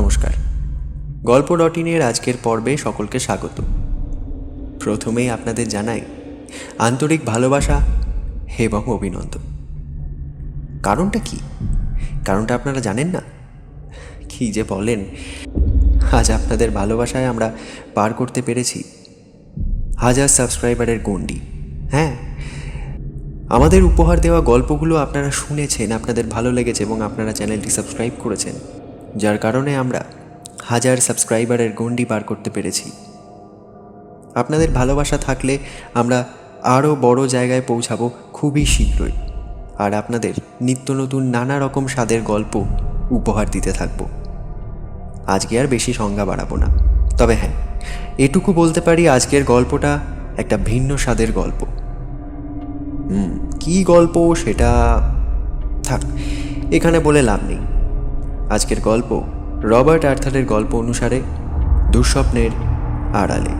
নমস্কার। গল্প ডট.ইনের আজকের পর্বে সকলকে স্বাগত। প্রথমেই আপনাদের জানাই আন্তরিক ভালোবাসা এবং অভিনন্দন। কারণটা কি? কারণটা আপনারা জানেন না? কি যে বলেন, আজ আপনাদের ভালোবাসায় আমরা পার করতে পেরেছি 1000 সাবস্ক্রাইবারের গণ্ডি। হ্যাঁ, আমাদের উপহার দেওয়া গল্পগুলো আপনারা শুনেছেন, আপনাদের ভালো লেগেছে এবং আপনারা চ্যানেলটি সাবস্ক্রাইব করেছেন, যার কারণে আমরা 1000 সাবস্ক্রাইবারের গণ্ডি পার করতে পেরেছি। আপনাদের ভালোবাসা থাকলে আমরা আরও বড় জায়গায় পৌঁছাবো খুবই শীঘ্রই, আর আপনাদের নিত্য নতুন নানা রকম স্বাদের গল্প উপহার দিতে থাকব। আজকে আর বেশি সংজ্ঞা বাড়াবো না, তবে হ্যাঁ, এটুকু বলতে পারি আজকের গল্পটা একটা ভিন্ন স্বাদের গল্প। কি গল্প সেটা থাক, এখানে বলে লাভ নেই। আজকের গল্প রবার্ট আর্থারের গল্প অনুসারে দুঃস্বপ্নের আড়ালে।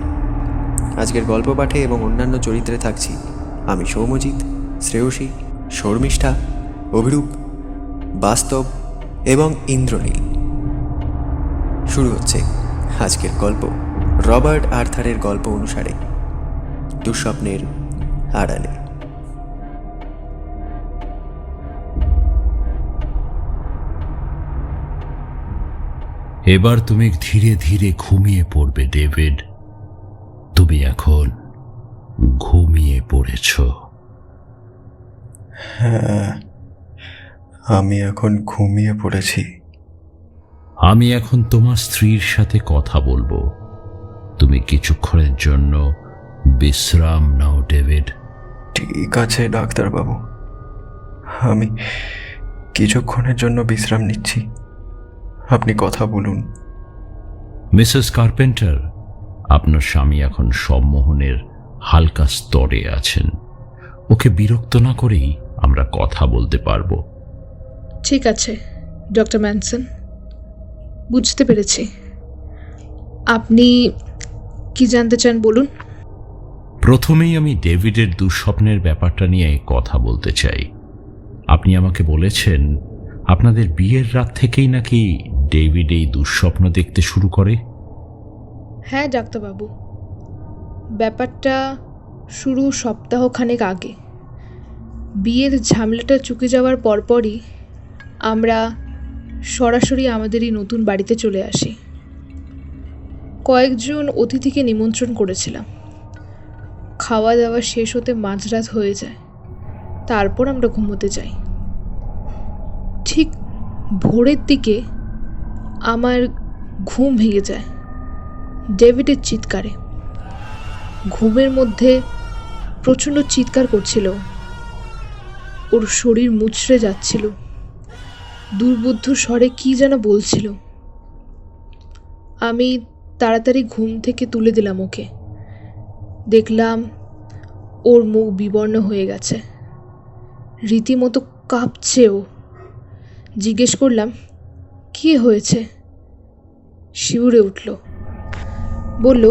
আজকের গল্প পাঠে এবং অন্যান্য চরিত্রে থাকছি আমি সৌম্যজিৎ, শ্রেয়সী, শর্মিষ্ঠা, অভিরূপ, বাস্তব এবং ইন্দ্রনীল। শুরু হচ্ছে আজকের গল্প রবার্ট আর্থারের গল্প অনুসারে দুঃস্বপ্নের আড়ালে। এবার তুমি ধীরে ধীরে ঘুমিয়ে পড়বে ডেভিড। তুমি এখন ঘুমিয়ে পড়েছ। হ্যাঁ, আমি এখন ঘুমিয়ে পড়েছি। আমি এখন তোমার স্ত্রীর সাথে কথা বলবো। তুমি কিছুক্ষণের জন্য বিশ্রাম নাও ডেভিড। ঠিক আছে ডাক্তারবাবু, আমি কিছুক্ষণের জন্য বিশ্রাম নিচ্ছি। আপনি কথা বলুন। মিসেস কার্পেন্টার, আপনার স্বামী এখন সম্মোহনের হালকা স্তরে আছেন। ওকে বিরক্ত না করেই আমরা কথা বলতে পারবো। ঠিক আছে ডক্টর ম্যানসন, বুঝতে পেরেছি। আপনি কি জানতে চান বলুন। প্রথমেই আমি ডেভিডের দুঃস্বপ্নের ব্যাপারটা নিয়ে কথা বলতে চাই। আপনি আমাকে বলেছেন আপনাদের বিয়ের রাত থেকেই নাকি ডেভিড এই দুঃস্বপ্ন দেখতে শুরু করে। হ্যাঁ ডাক্তারবাবু, ব্যাপারটা শুরু সপ্তাহখানেক আগে। বিয়ের ঝামেলাটা চুকে যাওয়ার পরপরই আমরা সরাসরি আমাদের এই নতুন বাড়িতে চলে আসি। কয়েকজন অতিথিকে নিমন্ত্রণ করেছিলাম। খাওয়া দাওয়া শেষ হতে মাঝরাত হয়ে যায়, তারপর আমরা ঘুমোতে যাই। ঠিক ভোরের দিকে আমার ঘুম ভেঙে যায় ডেভিডের চিৎকারে। ঘুমের মধ্যে প্রচণ্ড চিৎকার করছিল, ওর শরীর মুচড়ে যাচ্ছিল, দুর্বোধ্য স্বরে কি যেন বলছিল। আমি তাড়াতাড়ি ঘুম থেকে তুলে দিলাম ওকে। দেখলাম ওর মুখ বিবর্ণ হয়ে গেছে, রীতিমতো কাঁপছে ও। জিজ্ঞেস করলাম কি হয়েছে। শিউরে উঠল, বলল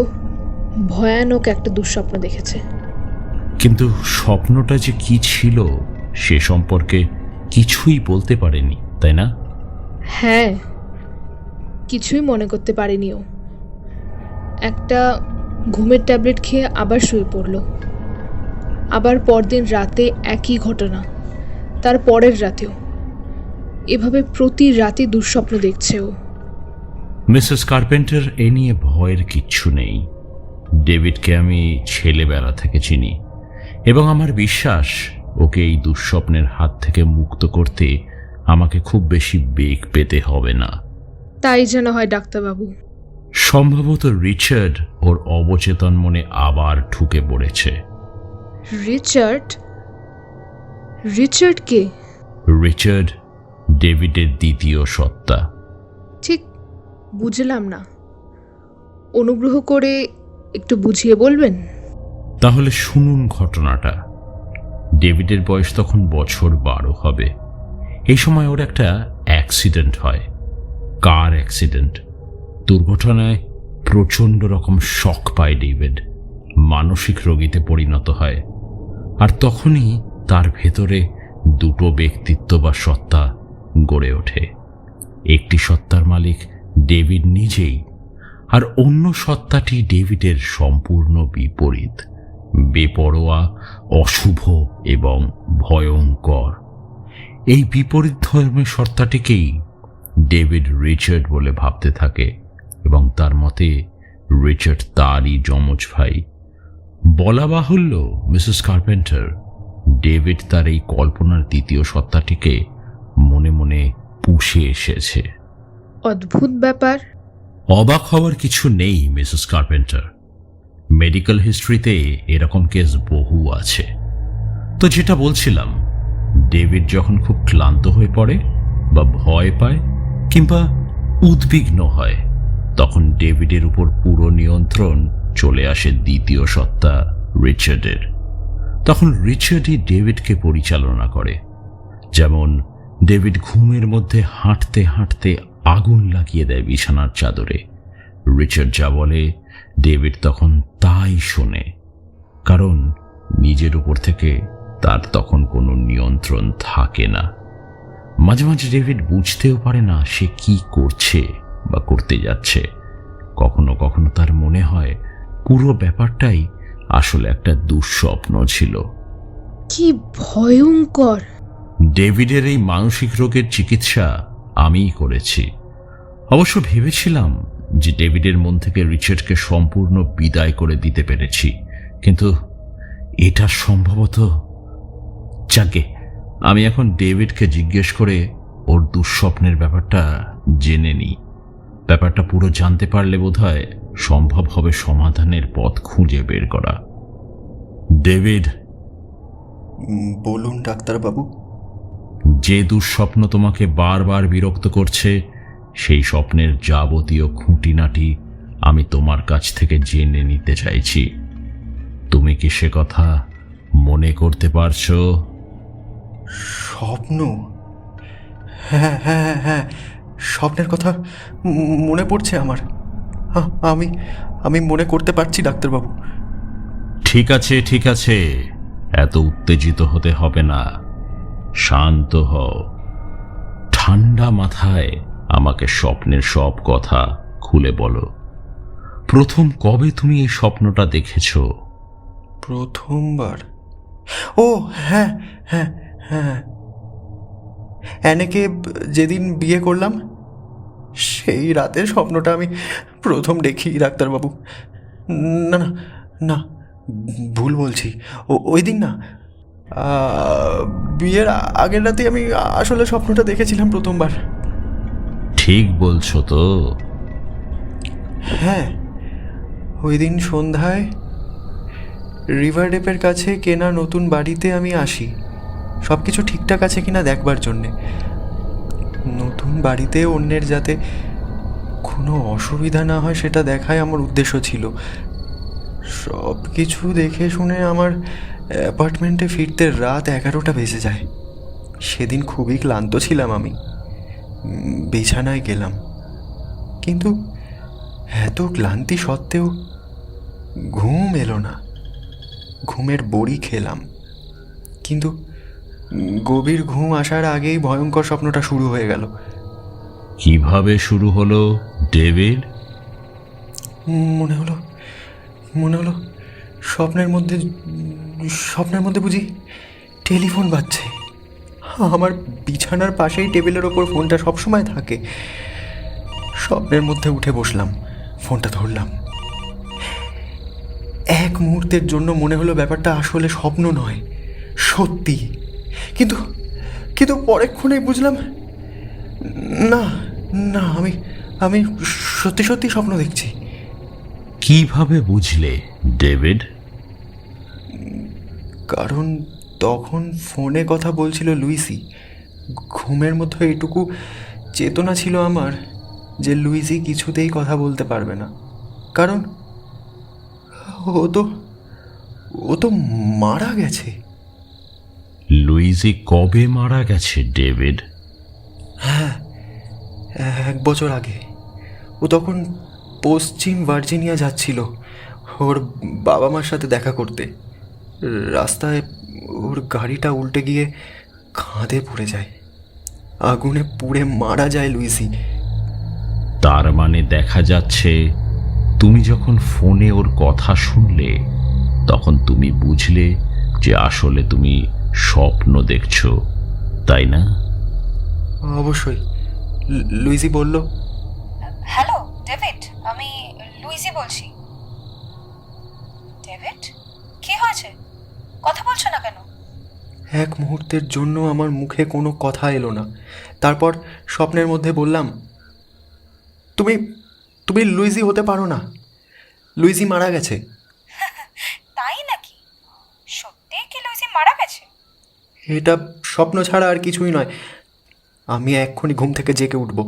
ভয়ানক একটা দুঃস্বপ্ন দেখেছে। কিন্তু স্বপ্নটা যে কি ছিল সে সম্পর্কে কিছুই বলতে পারেনি, তাই না? হ্যাঁ, কিছুই মনে করতে পারেনি ও। একটা ঘুমের ট্যাবলেট খেয়ে আবার শুয়ে পড়ল। আবার পরদিন রাতে একই ঘটনা, তার পরের রাতেও। এভাবে প্রতি রাতে দুঃস্বপ্ন দেখছে ও। মিসেস কার্পেন্টার, এ নিয়ে ভয়ের কিচ্ছু নেই। ডেভিডকে আমি ছেলেবেলা থেকে চিনি এবং আমার বিশ্বাস ওকে এই দুঃস্বপ্নের হাত থেকে মুক্ত করতে আমাকে খুব বেশি বেগ পেতে হবে না। তাই যেন হয় ডাক্তারবাবু। সম্ভবত রিচার্ড ওর অবচেতন মনে আবার ঢুকে পড়েছে। রিচার্ড? রিচার্ড কে? রিচার্ড ডেভিডের দ্বিতীয় সত্তা। ঠিক বুঝলাম না, অনুগ্রহ করে একটু বুঝিয়ে বলবেন। তাহলে শুনুন ঘটনাটা। ডেভিডের বয়স তখন বছর 12 হবে। এই সময় ওর একটা অ্যাক্সিডেন্ট হয়, কার অ্যাক্সিডেন্ট। দুর্ঘটনায় প্রচণ্ড রকম শক পায় ডেভিড, মানসিক রোগীতে পরিণত হয়। আর তখনই তার ভেতরে দুটো ব্যক্তিত্ব বা সত্তা গড়ে ওঠে। একটি সত্তার মালিক ডেভিড নিজেই, আর অন্য সত্তাটি ডেভিডের সম্পূর্ণ বিপরীত, বেপরোয়া, অশুভ এবং ভয়ঙ্কর। এই বিপরীত ধর্মের সত্তাটিকেই ডেভিড রিচার্ড বলে ভাবতে থাকে এবং তার মতে রিচার্ড তারই যমজ ভাই। বলা বাহুল্য মিসেস কার্পেন্টার, ডেভিড তার এই কল্পনার দ্বিতীয় সত্তাটিকে মনে মনে পুষে এসেছে। অদ্ভুত ব্যাপার। অবাক হওয়ার কিছু নেই মিসেস কার্পেন্টার, মেডিকেল হিস্ট্রিতে এরকম কেস বহু আছে। তো যেটা বলছিলাম, ডেভিড যখন খুব ক্লান্ত হয়ে পড়ে বা ভয় পায় কিংবা উদ্বিগ্ন হয়, তখন ডেভিডের উপর পুরো নিয়ন্ত্রণ চলে আসে দ্বিতীয় সত্তা রিচার্ডের। তখন রিচার্ডই ডেভিডকে পরিচালনা করে। যেমন ডেভিড ঘুমের মধ্যে হাঁটতে হাঁটতে আগুন লাগিয়ে দেয় বিছানার চাদরে। রিচার্ড যা বলে ডেভিড তখন তাই শোনে, কারণ নিজের উপর থেকে তার তখন কোনো নিয়ন্ত্রণ থাকে না। মাঝে মাঝে ডেভিড বুঝতেও পারে না সে কি করছে বা করতে যাচ্ছে। কখনো কখনো তার মনে হয় পুরো ব্যাপারটাই আসলে একটা দুঃস্বপ্ন ছিল। কি ভয়ঙ্কর! ডেভিডের এই মানসিক রোগের চিকিৎসা আমিই করেছি। অবশ্য ভেবেছিলাম যে ডেভিডের মন থেকে রিচার্ডকে সম্পূর্ণ বিদায় করে দিতে পেরেছি, কিন্তু এটা সম্ভবত যাকে আমি এখন ডেভিডকে জিজ্ঞেস করে ওর দুঃস্বপ্নের ব্যাপারটা জেনে নিই। ব্যাপারটা পুরো জানতে পারলে বোধহয় সম্ভব হবে সমাধানের পথ খুঁজে বের করা। ডেভিড, বলুন ডাক্তারবাবু। যে দুঃস্বপ্ন তোমাকে বারবার বিরক্ত করছে, সেই স্বপ্নের যাবতীয় খুঁটিনাটি আমি তোমার কাছ থেকে জেনে নিতে চাইছি। তুমি কি সে কথা মনে করতে পারছো? স্বপ্ন? হ্যাঁ হ্যাঁ হ্যাঁ হ্যাঁ, স্বপ্নের কথা মনে পড়ছে আমার। আমি আমি মনে করতে পারছি ডাক্তারবাবু। ঠিক আছে ঠিক আছে, এত উত্তেজিত হতে হবে না, শান্ত হও। ঠান্ডা মাথায় আমাকে স্বপ্নের সব কথা খুলে বলো। প্রথম কবে তুমি এই স্বপ্নটা দেখেছো? প্রথমবার? ও হ্যাঁ হ্যাঁ হ্যাঁ, অ্যানেকে যেদিন বিয়ে করলাম সেই রাতের স্বপ্নটা আমি প্রথম দেখি ডাক্তারবাবু। না না না, ভুল বলছি। ওই দিন না, বিয়ের আগের রাতে আমি আসলে স্বপ্নটা দেখেছিলাম প্রথমবার। ঠিক বলছো তো? হ্যাঁ, ওই দিন সন্ধ্যায় রিভার ডেপের কাছে কেনা নতুন বাড়িতে আমি আসি সব কিছু ঠিকঠাক আছে কিনা দেখবার জন্যে। নতুন বাড়িতে অন্যের যাতে কোনো অসুবিধা না হয় সেটা দেখাই আমার উদ্দেশ্য ছিল। সব কিছু দেখে শুনে আমার অ্যাপার্টমেন্টে ফিরতে রাত 11টা বেজে যায়। সেদিন খুবই ক্লান্ত ছিলাম আমি। বিছানায় গেলাম, কিন্তু এত ক্লান্তি সত্ত্বেও ঘুম এলো না। ঘুমের বড়ি খেলাম, কিন্তু গভীর ঘুম আসার আগেই ভয়ঙ্কর স্বপ্নটা শুরু হয়ে গেল। কিভাবে শুরু হলো ডেভিড? মনে হলো স্বপ্নের মধ্যে বুঝি টেলিফোন বাজছে। আমার বিছানার পাশেই টেবিলের ওপর ফোনটা সবসময় থাকে। স্বপ্নের মধ্যে উঠে বসলাম, ফোনটা ধরলাম। এক মুহূর্তের জন্য মনে হলো ব্যাপারটা আসলে স্বপ্ন নয়, সত্যি। কিন্তু পরেক্ষণেই বুঝলাম না না, আমি সত্যি সত্যি স্বপ্ন দেখছি। কিভাবে বুঝলে ডেভিড? কারণ তখন ফোনে কথা বলছিল লুইসি। ঘুমের মধ্যে এইটুকু চেতনা ছিল আমার যে লুইসি কিছুতেই কথা বলতে পারবে না, কারণ ও তো মারা গেছে। লুইজি কবে মারা গেছে ডেভিড? হ্যাঁ, 1 বছর আগে। ও তখন পশ্চিম ভার্জিনিয়া যাচ্ছিল ওর বাবা মার সাথে দেখা করতে। রাস্তায় ওর গাড়িটা উল্টে গিয়ে খাদে পড়ে যায়। আগুনে পুড়ে মারা যায় লুইসি। তার মানে দেখা যাচ্ছে তুমি যখন ফোনে ওর কথা শুনলে তখন তুমি বুঝলে যে আসলে তুমি স্বপ্ন দেখছো, তাই না? অবশ্যই। লুইজি বলল। হ্যালো ডেভিড, আমি লুইজি বলছি। ডেভিড, কি হয়েছে? কথা বলছো না কেন? এক মুহূর্তের জন্য আমার মুখে কোনো কথা এলো না। তারপর স্বপ্নের মধ্যে বললাম, তুমি তুমি লুইজি হতে পারো না। লুইজি মারা গেছে। তাই নাকি? সত্যি কি লুইজি মারা গেছে? এটা স্বপ্ন ছাড়া আর কিছুই নয়। আমি এক্ষুনি ঘুম থেকে জেগে উঠব,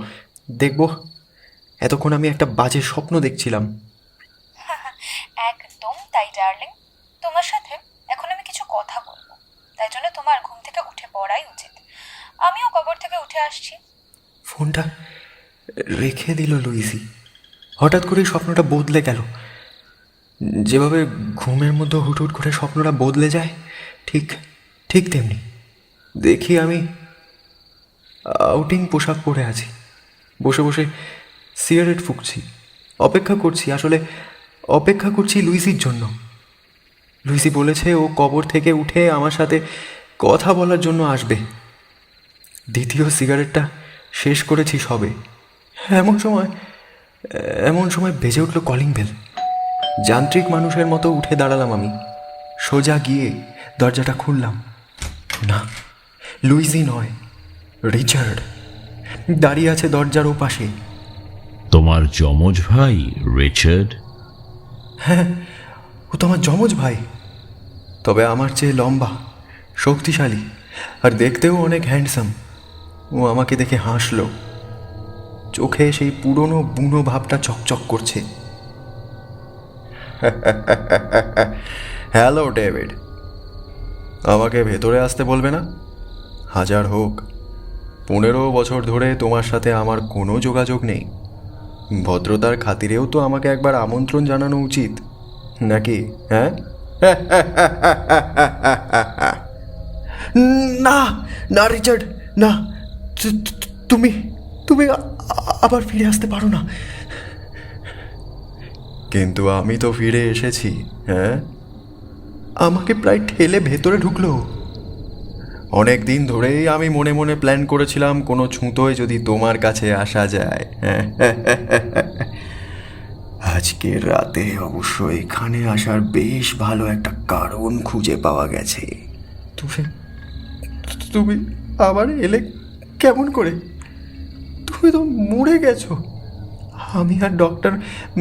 দেখব এতক্ষণ আমি একটা বাজে স্বপ্ন দেখছিলাম। একদম তাই ডার্লিং, তোমার সাথে এখন আমি কিছু কথা বলবো, তাই জন্য তোমার ঘুম থেকে উঠে পড়াই উচিত। আমিও কবর থেকে উঠে আসছি। ফোনটা রেখে দিল লুইজি। হঠাৎ করেই স্বপ্নটা বদলে গেল। যেভাবে ঘুমের মধ্যে হুট করে স্বপ্নটা বদলে যায়, ঠিক ঠিক তেমনি দেখি আমি আউটিং পোশাক পরে আছি, বসে বসে সিগারেট ফুঁকছি, অপেক্ষা করছি। আসলে অপেক্ষা করছি লুইসির জন্য। লুইসি বলেছে ও কবর থেকে উঠে আমার সাথে কথা বলার জন্য আসবে। দ্বিতীয় সিগারেটটা শেষ করেছি সবে। এমন সময় বেজে উঠল কলিং বেল। যান্ত্রিক মানুষের মতো উঠে দাঁড়ালাম আমি। সোজা গিয়ে দরজাটা খুললাম। না, লুইজি নয়, রিচার্ড দাঁড়িয়ে আছে দরজার ওপাশে। তোমার যমজ ভাই রিচার্ড? হ্যাঁ, ও তো আমার যমজ ভাই, তবে আমার চেয়ে লম্বা, শক্তিশালী আর দেখতেও অনেক হ্যান্ডসাম। ও আমাকে দেখে হাসল। চোখে সেই পুরনো বুনো ভাবটা চকচক করছে। হ্যালো ডেভিড, আমাকে ভেতরে আসতে বলবে না? হাজার হোক, 15 বছর ধরে তোমার সাথে আমার কোনো যোগাযোগ নেই। ভদ্রতার খাতিরেও তো আমাকে একবার আমন্ত্রণ জানানো উচিত নাকি? হ্যাঁ? না না রিচার্ড, না, তুমি তুমি আবার ফিরে আসতে পারো না। কিন্তু আমি তো ফিরে এসেছি। হ্যাঁ, আমাকে প্রায় ঠেলে ভেতরে ঢুকলো। অনেক দিন ধরেই আমি মনে মনে প্ল্যান করেছিলাম কোনো ছুঁতোয় যদি তোমার কাছে আসা যায়। আজকের রাতে অবশ্য এখানে আসার বেশ ভালো একটা কারণ খুঁজে পাওয়া গেছে। তুমি তুমি আবার এলে কেমন করে? তুমি তো মরে গেছো। আমি আর ডক্টর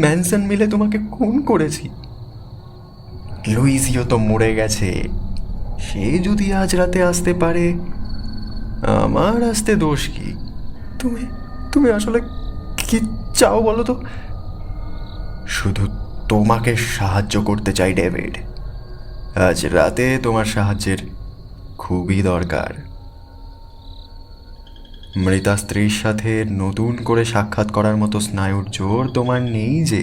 ম্যানসন মিলে তোমাকে খুন করেছি। লুইজিও তো মরে গেছে। সে যদি আজ রাতে আসতে পারে, আমার আসতে দোষ কি? তুমি তুমি আসলে কি চাও বলো তো? শুধু তোমাকে সাহায্য করতে চাই ডেভিড। আজ রাতে তোমার সাহায্যের খুবই দরকার। মৃতা স্ত্রীর সাথে নতুন করে সাক্ষাৎ করার মতো স্নায়ুর জোর তোমার নেই যে।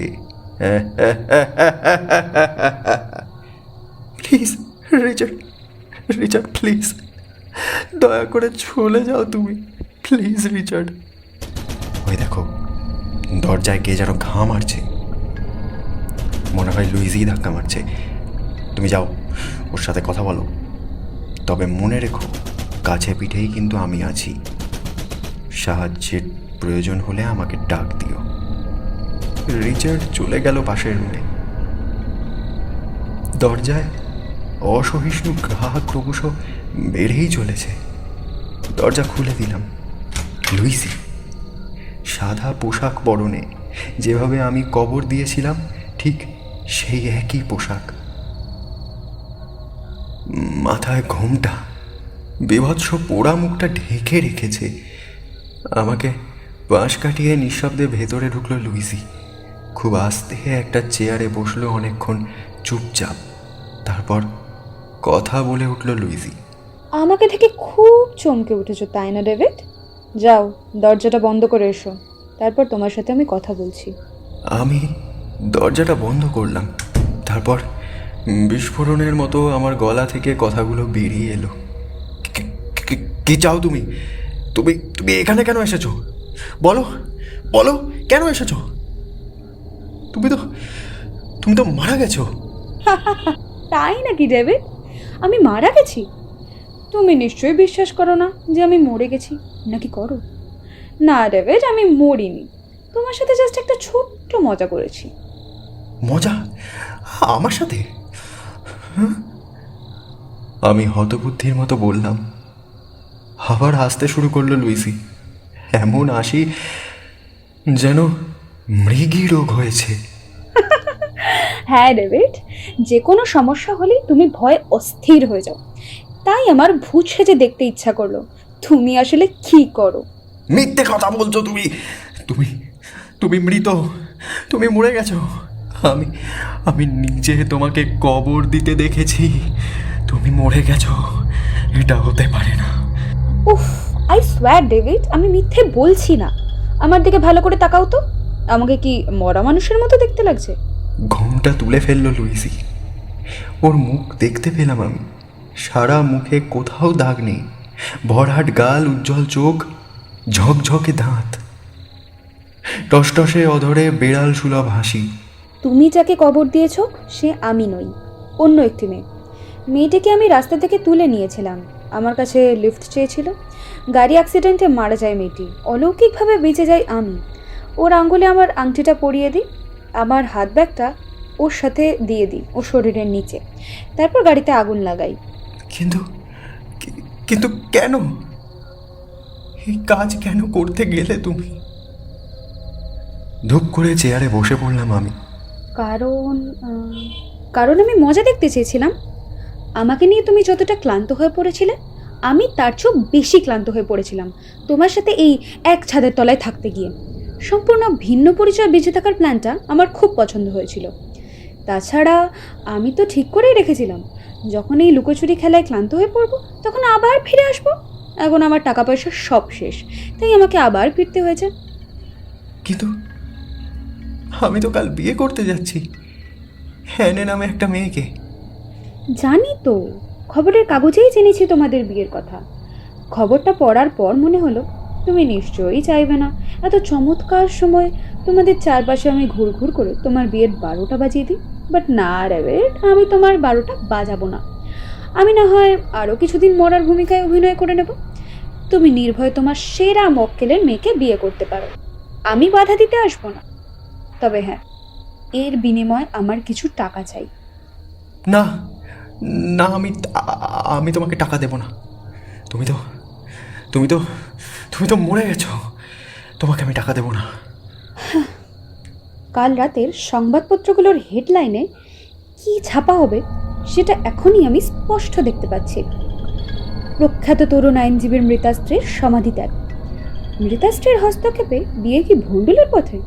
প্লিজ রিচার্ড, রিচার্ড প্লিজ, দয়া করে চলে যাও তুমি, প্লিজ রিচার্ড। ওই দেখো, দরজায় কে যেন ঘা মারছে। মনে হয় লুইজি ধাক্কা মারছে। তুমি যাও, ওর সাথে কথা বলো। তবে মনে রেখো, কাছে পিঠেই কিন্তু আমি আছি। সাহায্যের প্রয়োজন হলে আমাকে ডাক দিও। রিচার্ড চলে গেল পাশের রুমে। দরজায় অসহিষ্ণু গ্রাহক ক্রমশ বেড়েই চলেছে। দরজা খুলে দিলাম। লুইজি সাদা পোশাক পরনে, যেভাবে আমি কবর দিয়েছিলাম ঠিক সেই একই পোশাক। মাথায় ঘোমটা, বিভৎস পোড়া মুখটা ঢেকে রেখেছে। আমাকে বাঁশ কাটিয়ে নিঃশব্দে ভেতরে ঢুকলো লুইজি। খুব আস্তে একটা চেয়ারে বসলো, অনেকক্ষণ চুপচাপ। তারপর কথা বলে উঠল লুইজি। আমাকে থেকে খুব চমকে উঠেছো তাই না ডেভিড? যাও, দরজাটা বন্ধ করে এসো, তারপর তোমার সাথে আমি কথা বলছি। আমি দরজাটা বন্ধ করলাম। তারপর বিস্ফোরণের মতো আমার গলা থেকে কথাগুলো বেরিয়ে এলো। কি চাও তুমি? তুমি তুমি এখানে কেন এসেছো? বলো বলো কেন এসেছো? তুমি তো মারা গেছো। তাই নাকি ডেভিড? আমি মারা গেছি? তুমি নিশ্চয়ই বিশ্বাস করো না যে আমি মরে গেছি, নাকি করো? না ডেভিড, আমি মরিনি। তোমার সাথে জাস্ট একটা ছোট্ট মজা করেছি। মজা? আমার সাথে? আমি হতবুদ্ধির মতো বললাম। আবার হাসতে শুরু করলো লুইসি। এমন হাসি যেন মৃগী রোগ হয়েছে। হ্যাঁ ডেভিড, যে কোনো সমস্যা হলেই তুমি ভয়ে অস্থির হয়ে যাও। তাই আমার ভূত সেজে দেখতে ইচ্ছা করলো তুমি আসলে কি করো। মিথ্যে কথা বলছো তুমি। তুমি তুমি মৃত। তুমি মরে গেছো। আমি নিজে তোমাকে কবর দিতে দেখেছি। তুমি মরে গেছো, এটা হতে পারে না। উফ, আই সোয়্যার ডেভিড, আমি মিথ্যে বলছি না। আমার দিকে ভালো করে তাকাও তো। আমাকে কি মরা মানুষের মতো দেখতে লাগছে? ঘুমটা তুলে ফেললো লুইসি। ওর মুখ দেখতে পেলাম আমি। সারা মুখে কোথাও দাগ নেই। ভরহাট গাল, উজ্জ্বল চোখ, ঝকঝকে দাঁত, টসটসে অধরে বেড়াল সুলভ হাসি। তুমি যাকে কবর দিয়েছ সে আমি নই, অন্য একটি মেয়ে। মেয়েটিকে আমি রাস্তা থেকে তুলে নিয়েছিলাম। আমার কাছে লিফট চেয়েছিল। গাড়ি অ্যাক্সিডেন্টে মারা যায় মেয়েটি, অলৌকিকভাবে বেঁচে যাই আমি। ওর আঙ্গুলে আমার আংটিটা পরিয়ে দিই, আমার হাত ব্যাগটা ওর সাথে দিয়ে দিই ওর শরীরের নিচে। তারপর গাড়িতে আগুন লাগাই। কিন্তু কিন্তু কেন? এই কাজ কেন করতে গেলে তুমি? ধূপ করে চেয়ারে বসে পড়লাম আমি। কারণ আমি মজা দেখতে চেয়েছিলাম। আমাকে নিয়ে তুমি যতটা ক্লান্ত হয়ে পড়েছিলে, আমি তার চেয়েও বেশি ক্লান্ত হয়ে পড়েছিলাম তোমার সাথে এই এক ছাদের তলায় থাকতে গিয়ে। সম্পূর্ণ ভিন্ন পরিচয় বেঁচে থাকার প্ল্যানটা আমার খুব পছন্দ হয়েছিল। তাছাড়া আমি তো ঠিক করেই রেখেছিলাম, যখন এই লুকোচুরি খেলায় ক্লান্ত হয়ে পড়বো তখন আবার ফিরে আসবো। এখন আমার টাকা পয়সা সব শেষ, তাই আমাকে আবার ফিরতে হয়েছে। কিন্তু আমি তো কাল বিয়ে করতে যাচ্ছি হ্যানে নামে একটা মেয়েকে। জানি তো, খবরের কাগজেই জেনেছি তোমাদের বিয়ের কথা। খবরটা পড়ার পর মনে হলো তুমি নিশ্চয়ই চাইবে না এত চমৎকার সময় তোমাদের চারপাশে আমি ঘুরঘুর করে তোমার বিয়ের 12টা বাজিয়ে দিই। বাট না রেবেট, আমি তোমার 12টা বাজাবো না। আমি না হয় আরও কিছুদিন মরার ভূমিকায় অভিনয় করে নেব। তুমি নির্ভয়ে তোমার সেরা মক্কেলের মেয়েকে বিয়ে করতে পারো, আমি বাধা দিতে আসবো না। তবে হ্যাঁ, এর বিনিময়ে আমার কিছু টাকা চাই। না না, আমি তোমাকে টাকা দেব না। তুমি তো মরে গেছো। তোমাকে আমি টাকা দেব না। কাল রাতের সংবাদপত্রগুলোর হেডলাইনে কি ছাপা হবে সেটা এখনই আমি স্পষ্ট দেখতে পাচ্ছি। প্রখ্যাত তরুণ আইনজীবীর মৃতাস্ত্রীর সমাধিত্যাগ। মৃতাস্ত্রীর হস্তক্ষেপে বিয়ে কি ভণ্ডুলের পথে?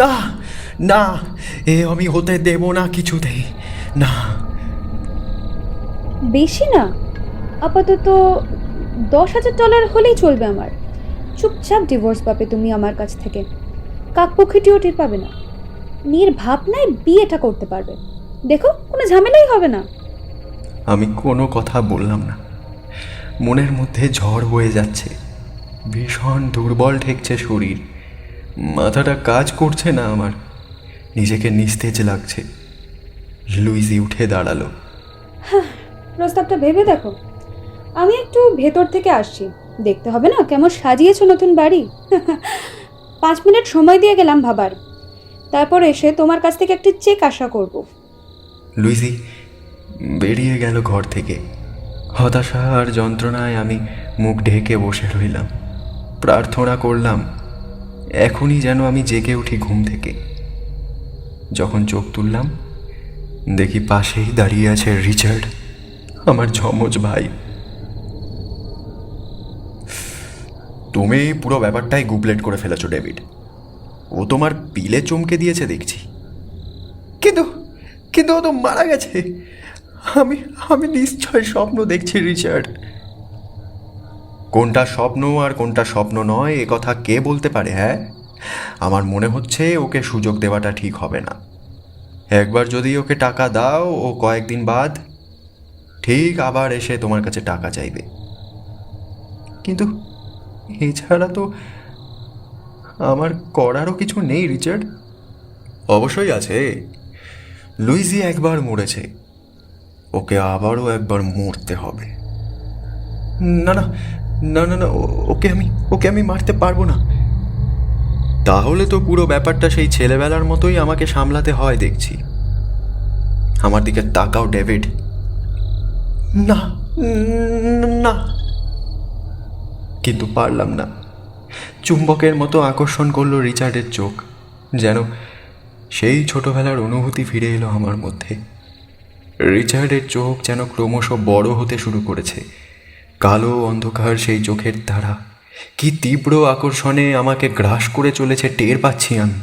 না না, এ আমি হতে দেব না কিছুতেই না। বেশি না, আপাতত $10,000 হলেই চলবে আমার। চুপচাপ ডিভোর্স পাবে তুমি আমার কাছ থেকে, কাকপক্ষীটিও টের পাবে না। নির্ভাবনায় বিয়েটা করতে পারবে, দেখো কোনো ঝামেলাই হবে না। আমি কোনো কথা বললাম না। মনের মধ্যে ঝড় বয়ে যাচ্ছে। ভীষণ দুর্বল ঠেকছে শরীর। মাথাটা কাজ করছে না আমার। নিজেকে নিস্তেজ লাগছে। লুইজি উঠে দাঁড়ালো। প্রস্তাবটা ভেবে দেখো। আমি একটু ভেতর থেকে আসছি, দেখতে হবে না কেমন সাজিয়েছো নতুন বাড়ি। 5 মিনিট সময় দিয়ে গেলাম ভাবার, তারপর এসে তোমার কাছ থেকে একটি চেক আশা করব। লুইজি বেরিয়ে গেল ঘর থেকে। হতাশা আর যন্ত্রণায় আমি মুখ ঢেকে বসে রইলাম। প্রার্থনা করলাম এখনই যেন আমি জেগে উঠি ঘুম থেকে। যখন চোখ তুললাম দেখি পাশেই দাঁড়িয়ে আছে রিচার্ড, আমার যমজ ভাই। তুমি পুরো ব্যাপারটাই গুবলেট করে ফেলেছো ডেভিড। ও তোমার পিলে চমকে দিয়েছে দেখছি। কিন্তু ও তো মারা গেছে। আমি নিশ্চয় স্বপ্ন দেখছি রিচার্ড। কোনটা স্বপ্ন আর কোনটা স্বপ্ন নয় এ কথা কে বলতে পারে? হ্যাঁ, আমার মনে হচ্ছে ওকে সুযোগ দেওয়াটা ঠিক হবে না। একবার যদি ওকে টাকা দাও, ও কয়েকদিন বাদ ঠিক আবার এসে তোমার কাছে টাকা চাইবে। কিন্তু এছাড়া তো আমার করারও কিছু নেই রিচার্ড। অবশ্যই আছে। লুইজি একবার মরেছে, ওকে আবারও একবার মরতে হবে। না না না না না, ওকে আমি মারতে পারবো না। তাহলে তো পুরো ব্যাপারটা সেই ছেলেবেলার মতোই আমাকে সামলাতে হয় দেখছি। আমার দিকে তাকাও ডেভিড। না না, কিন্তু পারলাম না। চুম্বকের মতো আকর্ষণ করলো রিচার্ডের চোখ, যেন সেই ছোটবেলার অনুভূতি ফিরে এলো আমার মধ্যে। রিচার্ডের চোখ যেন ক্রমশ বড় হতে শুরু করেছে। কালো অন্ধকার সেই চোখের তারা কি তীব্র আকর্ষণে আমাকে গ্রাস করে চলেছে টের পাচ্ছি আমি।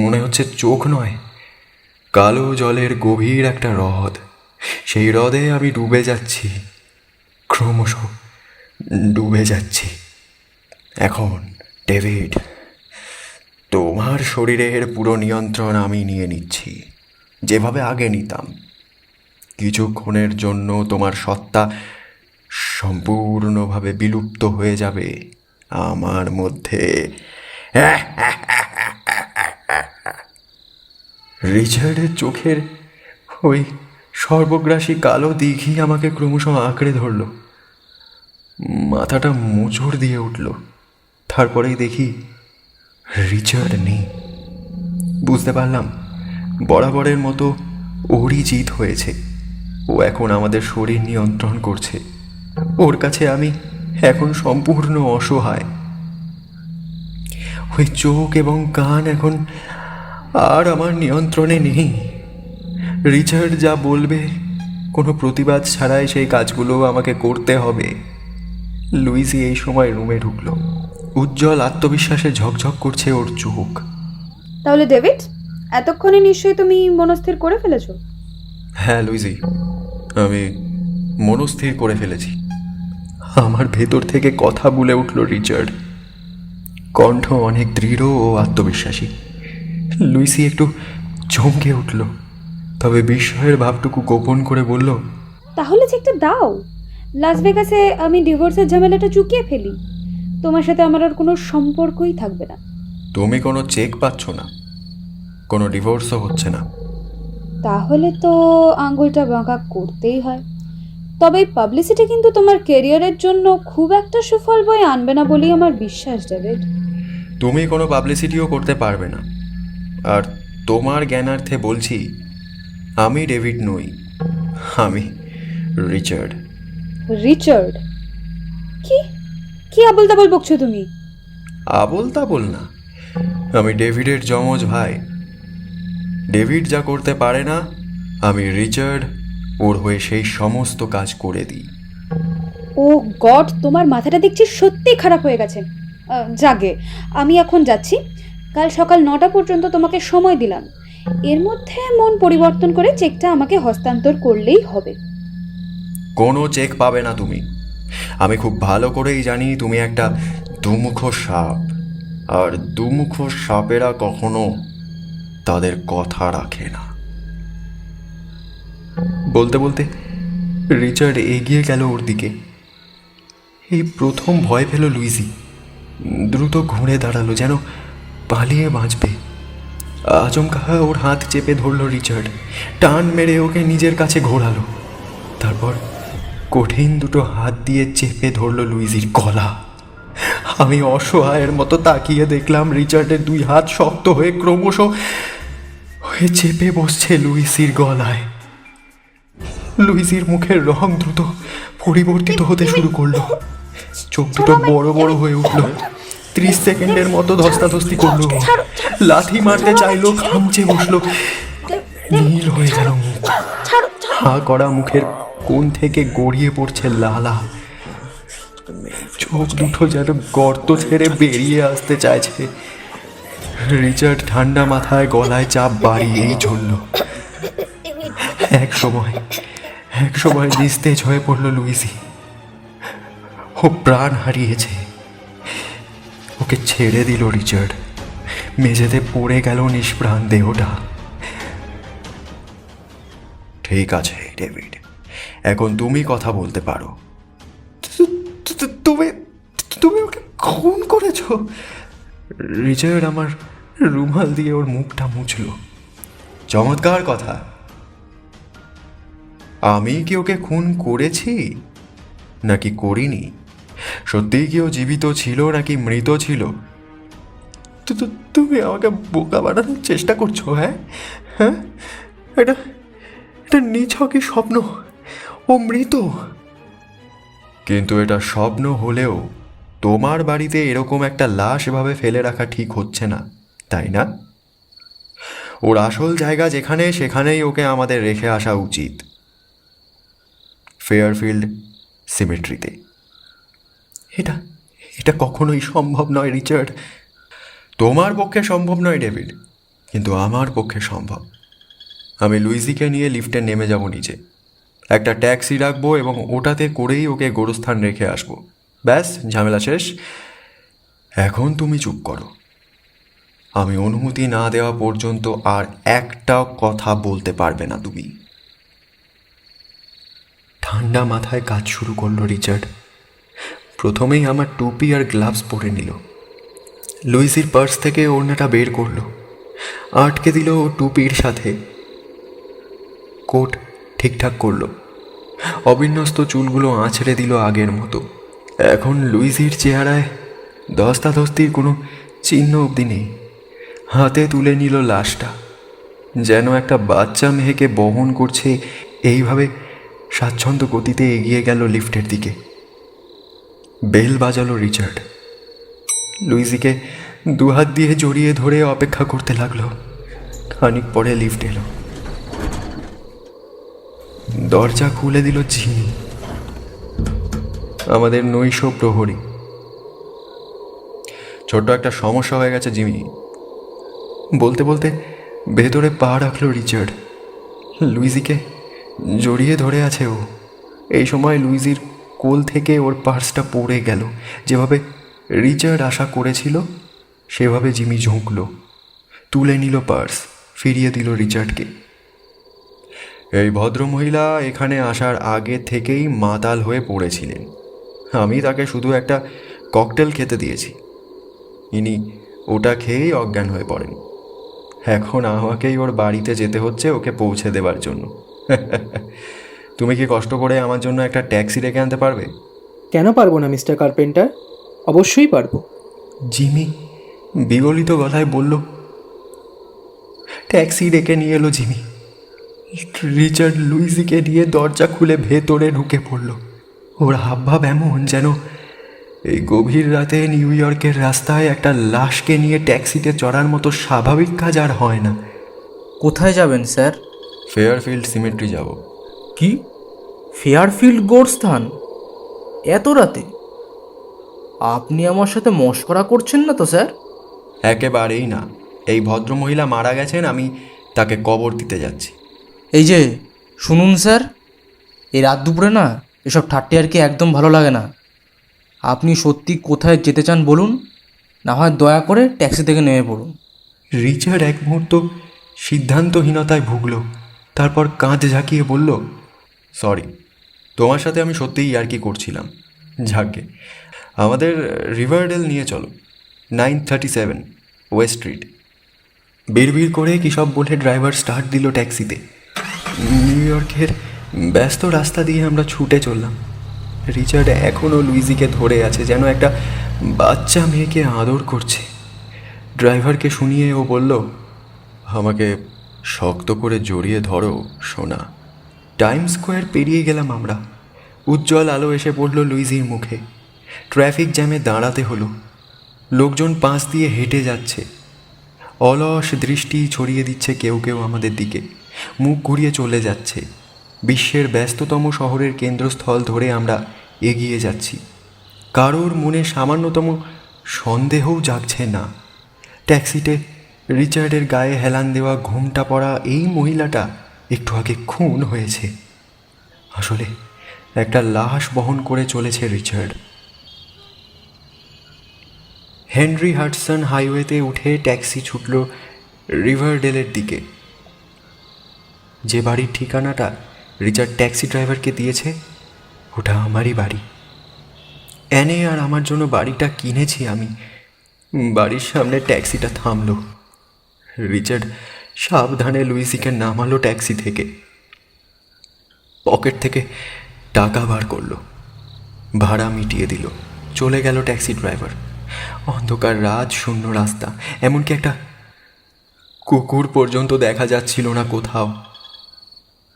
মনে হচ্ছে চোখ নয়, কালো জলের গভীর একটা হ্রদ। সেই হ্রদে আমি ডুবে যাচ্ছি, ক্রমশ ডুবে যাচ্ছি। এখন ডেভিড, তোমার শরীরের পুরো নিয়ন্ত্রণ আমি নিয়ে নিচ্ছি, যেভাবে আগে নিতাম। কিছুক্ষণের জন্য তোমার সত্তা সম্পূর্ণভাবে বিলুপ্ত হয়ে যাবে আমার মধ্যে। রিচার্ডের চোখের ওই সর্বগ্রাসী কালো দিঘি আমাকে ক্রমশ আঁকড়ে ধরল। মাথাটা মোচড় দিয়ে উঠল। তারপরেই দেখি রিচার্ড নেই। বুঝতে পারলাম বরাবরের মতো ওরই জিত হয়েছে। ও এখন আমাদের শরীর নিয়ন্ত্রণ করছে। ওর কাছে আমি এখন সম্পূর্ণ অসহায়। ওই চোখ এবং কান এখন আর আমার নিয়ন্ত্রণে নেই। রিচার্ড যা বলবে কোনো প্রতিবাদ ছাড়াই সেই কাজগুলো আমাকে করতে হবে। লুইজি এই সময় রুমে ঢুকলো। উজ্জ্বল আত্মবিশ্বাসে ঝকঝক করছে ওর চোখ। তাহলে ডেভিড, এতক্ষণে নিশ্চয়ই তুমি মনস্থির করে ফেলেছো? হ্যাঁ লুইজি, আমি মনস্থির করে ফেলেছি। আমার ভেতর থেকে কথা বলে উঠল রিচার্ড, কণ্ঠ অনেক দৃঢ় ও আত্মবিশ্বাসী। লুইসি একটু চমকে উঠল, তবে বিস্ময়ের ভাবটুকু গোপন করে বলল, তাহলে চেকটা দাও। লাস ভেগাসে আমি ডিভোর্সের ঝামেলাটা চুকিয়ে ফেলি। তোমার সাথে আমার আর কোনো সম্পর্কই থাকবে না। তুমি কোনো চেক পাচ্ছ না, কোনো ডিভোর্সও হচ্ছে না। তাহলে তো আঙ্গুলটা বাঁকা করতেই হয়। তবে এই পাবলিসিটি কিন্তু তোমার ক্যারিয়ারের জন্য খুব একটা সুফল বয়ে আনবে না বলেই আমার বিশ্বাস, ডেভিড। তুমি কোনো পাবলিসিটিও করতে পারবে না। আর তোমার জ্ঞানার্থে বলছি, আমি ডেভিড নই, আমি রিচার্ড। রিচার্ড? কি কি আবল তাবল বকছো তুমি? আবল তাবল না, আমি ডেভিডের যমজ ভাই। ডেভিড যা করতে পারে না, আমি রিচার্ড ওর হয়ে সেই সমস্ত কাজ করে দিই। ও গড, তোমার মাথাটা দেখছি সত্যিই খারাপ হয়ে গেছে। জাগে, আমি এখন যাচ্ছি। কাল সকাল 9টা পর্যন্ত তোমাকে সময় দিলাম। এর মধ্যে মন পরিবর্তন করে চেকটা আমাকে হস্তান্তর করলেই হবে। কোনো চেক পাবে না তুমি। আমি খুব ভালো করেই জানি তুমি একটা দুমুখ সাপ, আর দুমুখ সাপেরা কখনো তাদের কথা রাখে না। বলতে বলতে রিচার্ড এগিয়ে গেল ওর দিকে। এই প্রথম ভয় পেল লুইজি। দ্রুত ঘুরে দাঁড়ালো, যেন পালিয়ে বাঁচবে। আচমকা ওর হাত চেপে ধরলো রিচার্ড, টান মেরে ওকে নিজের কাছে ঘোরালো। তারপর কঠিন দুটো হাত দিয়ে চেপে ধরলো লুইজির গলা। আমি অসহায়ের মতো তাকিয়ে দেখলাম রিচার্ডের দুই হাত শক্ত হয়ে ক্রমশ হয়ে চেপে বসছে লুইসির গলায়। লুইসির মুখের রং দ্রুত পরিবর্তিত হতে শুরু করলো। চোখ দুটো বড় বড় হয়ে উঠলো। 30 সেকেন্ডের মতো ধস্তাধস্তি করলো। লাথি মারতে চাইলো, খামচে বসলো। নীল হয়ে গেল মুখ। হা করা মুখের কোণ থেকে গড়িয়ে পড়ছে লালা। চোখ দুটো যেন গর্ত ছেড়ে বেরিয়ে আসতে চাইছে। রিচার্ড ঠান্ডা মাথায় গলায় চাপ বাড়িয়েই চলল। এক সময় নিস্তেজ হয়ে পড়ল লুইসি। ও প্রাণ হারিয়েছে। ওকে ছেড়ে দিল রিচার্ড। মেঝেতে পড়ে গেল নিষ্প্রাণ দেহটা। ঠিক আছে ডেভিড, এখন তুমি কথা বলতে পারো। তুমি তুমি ওকে খুন করেছো? রিচার্ড আমার রুমাল দিয়ে ওর মুখটা মুছল। চমৎকার কথা। আমি কি ওকে খুন করেছি নাকি করিনি? সত্যিই কি ও জীবিত ছিল নাকি মৃত ছিল? তুমি আমাকে বোকা বানানোর চেষ্টা করছো? হ্যাঁ হ্যাঁ, এটা এটা নিছকই স্বপ্ন। ও মৃত। কিন্তু এটা স্বপ্ন হলেও তোমার বাড়িতে এরকম একটা লাশ এভাবে ফেলে রাখা ঠিক হচ্ছে না, তাই না? ওর আসল জায়গা যেখানে, সেখানেই ওকে আমাদের রেখে আসা উচিত, ফেয়ারফিল্ড সিমেট্রিতে। এটা এটা কখনোই সম্ভব নয় রিচার্ড। তোমার পক্ষে সম্ভব নয় ডেভিড, কিন্তু আমার পক্ষে সম্ভব। আমি লুইজিকে নিয়ে লিফটে নেমে যাব নিচে, একটা ট্যাক্সি রাখবো এবং ওটাতে করেই ওকে গোরস্থান রেখে আসবো। ব্যাস, ঝামেলা শেষ। এখন তুমি চুপ করো। আমি অনুমতি না দেওয়া পর্যন্ত আর একটাও কথা বলতে পারবে না তুমি। ঠান্ডা মাথায় কাজ শুরু করলো রিচার্ড। প্রথমেই আমার টুপি আর গ্লাভস পরে নিল। লুইসির পার্স থেকে ওড়নাটা বের করলো, আটকে দিল ও টুপির সাথে। কোট ঠিকঠাক করলো, অবিন্যস্ত চুলগুলো আঁচড়ে দিল আগের মতো। এখন লুইসির চেহারায় ধস্তাধস্তির কোনো চিহ্ন অবধি নেই। হাতে তুলে নিল লাশটা, যেন একটা বাচ্চা মেয়েকে বহন করছে। এইভাবে স্বাচ্ছন্দ্য গতিতে এগিয়ে গেল লিফটের দিকে। Bell বাজালো Richard. লুইজিকে দুহাত দিয়ে জড়িয়ে ধরে অপেক্ষা করতে লাগলো। খানিক পরে লিফট এলো। দরজা খুলে দিল জিমি, আমাদের নৈশ প্রহরী। ছোট্ট একটা সমস্যা হয়ে গেছে জিমি, বলতে বলতে ভেতরে পা রাখলো রিচার্ড। লুইজিকে জড়িয়ে ধরে আছে ও। এই সময় লুইজির কোল থেকে ওর পার্সটা পড়ে গেল। যেভাবে রিচার্ড আশা করেছিল সেভাবে জিমি ঝুঁকল, তুলে নিল পার্স, ফিরিয়ে দিল রিচার্ডকে। এই ভদ্রমহিলা এখানে আসার আগে থেকেই মাতাল হয়ে পড়েছিলেন। আমি তাকে শুধু একটা ককটেল খেতে দিয়েছি, ইনি ওটা খেয়েই অজ্ঞান হয়ে পড়েন। এখন আমাকেই ওর বাড়িতে যেতে হচ্ছে ওকে পৌঁছে দেবার জন্য। তুমি কি কষ্ট করে আমার জন্য একটা ট্যাক্সি ডেকে আনতে পারবে? কেন পারবো না মিস্টার কার্পেন্টার, অবশ্যই পারবো। জিমি বিগলিত গলায় বলল। ট্যাক্সি ডেকে নিয়ে এলো জিমি। রিচার্ড লুইজিকে নিয়ে দরজা খুলে ভেতরে ঢুকে পড়ল। ওর হাবভাব এমন যেন এই গভীর রাতে নিউ ইয়র্কের রাস্তায় একটা লাশকে নিয়ে ট্যাক্সিতে চড়ার মতো স্বাভাবিক কাজ আর হয় না। কোথায় যাবেন স্যার? ফেয়ারফিল্ড সিমেট্রি যাব। কি, ফেয়ারফিল্ড গোরস্থান? এত রাতে? আপনি আমার সাথে মশকরা করছেন না তো স্যার? একেবারেই না। এই ভদ্রমহিলা মারা গেছেন, আমি তাকে কবর দিতে যাচ্ছি। এই যে শুনুন স্যার, এই রাত দুপুরে না এসব ঠাট্টি আর কি একদম ভালো লাগে না। আপনি সত্যি কোথায় যেতে চান বলুন, না হয় দয়া করে ট্যাক্সি থেকে নেমে পড়ুন। রিচার্ড এক মুহূর্ত সিদ্ধান্তহীনতায় ভুগল, তারপর কাঁধ ঝাঁকিয়ে বলল, সরি, তোমার সাথে আমি সত্যিই ইয়ার্কি করছিলাম। যাকে আমাদের রিভারডেল নিয়ে চলো, 937 ওয়েস্ট স্ট্রিট। বিড়বিড় করে কী সব বলে ড্রাইভার স্টার্ট দিল ট্যাক্সিতে। নিউ ইয়র্কের ব্যস্ত রাস্তা দিয়ে আমরা ছুটে চললাম। রিচার্ড এখনও লুইজিকে ধরে আছে, যেন একটা বাচ্চা মেয়েকে আদর করছে। ড্রাইভারকে শুনিয়ে ও বলল, আমাকে শক্ত করে জড়িয়ে ধরো সোনা। টাইম স্কোয়ার পেরিয়ে গেলাম আমরা। উজ্জ্বল আলো এসে পড়ল লুইজির মুখে। ট্রাফিক জ্যামে দাঁড়াতে হলো। লোকজন পাশ দিয়ে হেঁটে যাচ্ছে। অলস দৃষ্টি ছড়িয়ে দিচ্ছে কেউ কেউ আমাদের দিকে, মুখ ঘুরিয়ে চলে যাচ্ছে। বিশ্বের ব্যস্ততম শহরের কেন্দ্রস্থল ধরে আমরা এগিয়ে যাচ্ছি। কারোর মনে সামান্যতম সন্দেহও জাগছে না। ট্যাক্সিতে রিচার্ডের গায়ে হেলান দেওয়া ঘোমটা পরা এই মহিলাটা একটু আগে খুন হয়েছে। আসলে একটা লাশ বহন করে চলেছে রিচার্ড। হেনরি হাডসন হাইওয়েতে উঠে ট্যাক্সি ছুটল রিভারডেলের দিকে। যে বাড়ির ঠিকানাটা রিচার্ড ট্যাক্সি ড্রাইভারকে দিয়েছে ওটা আমারই বাড়ি। অ্যানে আর আমার জন্য বাড়িটা কিনেছি আমি। বাড়ির সামনে ট্যাক্সিটা থামলো। রিচার্ড সাবধানে লুইসিকে নামালো ট্যাক্সি থেকে, পকেট থেকে টাকা বার করলো, ভাড়া মিটিয়ে দিল, চলে গেল ট্যাক্সি ড্রাইভার। অন্ধকার রাত, শূন্য রাস্তা, এমনকি একটা কুকুর পর্যন্ত দেখা যাচ্ছিল না কোথাও।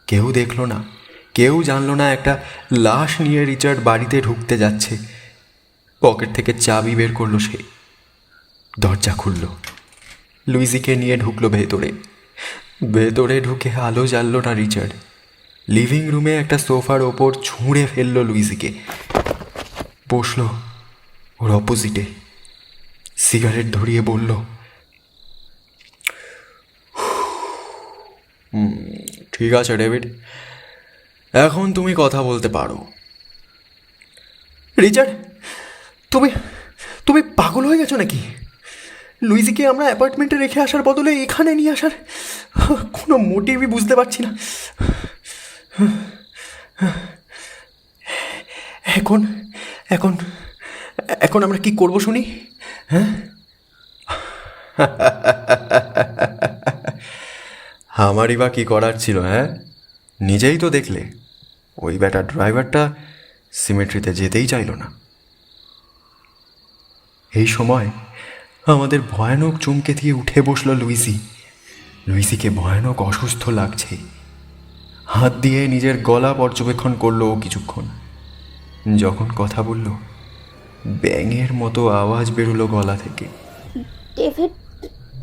কেউ দেখলো না, কেউ জানলো না একটা লাশ নিয়ে রিচার্ড বাড়িতে ঢুকতে যাচ্ছে। পকেট থেকে চাবি বের করলো সে, দরজা খুলল, লুইজিকে নিয়ে ঢুকলো ভেতরে। ভেতরে ঢুকে আলো জ্বাললো না রিচার্ড। লিভিং রুমে একটা সোফার ওপর ছুঁড়ে ফেললো লুইজিকে, বসলো ওর অপোজিটে, সিগারেট ধরিয়ে বলল, ঠিক আছে ডেভিড, এখন তুমি কথা বলতে পারো। রিচার্ড, তুমি তুমি পাগল হয়ে গেছো নাকি? লুইজিকে আমরা অ্যাপার্টমেন্টে রেখে আসার বদলে এখানে নিয়ে আসার কোনো মোটিভই বুঝতে পারছি না। এখন এখন এখন আমরা কি করব শুনি? হ্যাঁ, আমারই বা কী করার ছিল? হ্যাঁ, নিজেই তো দেখলে ওই ব্যাটা ড্রাইভারটা সিমেট্রিতে যেতেই চাইল না। এই সময় আমাদের ভয়ানক চমকে দিয়ে উঠে বসলো লুইজি। লুইজিকে ভয়ানক অসুস্থ লাগছে। হাত দিয়ে নিজের গলা পর্যবেক্ষণ করলো ও কিছুক্ষণ। যখন কথা বলল, ব্যাঙের মতো আওয়াজ বেরোলো গলা থেকে। ডেভিড,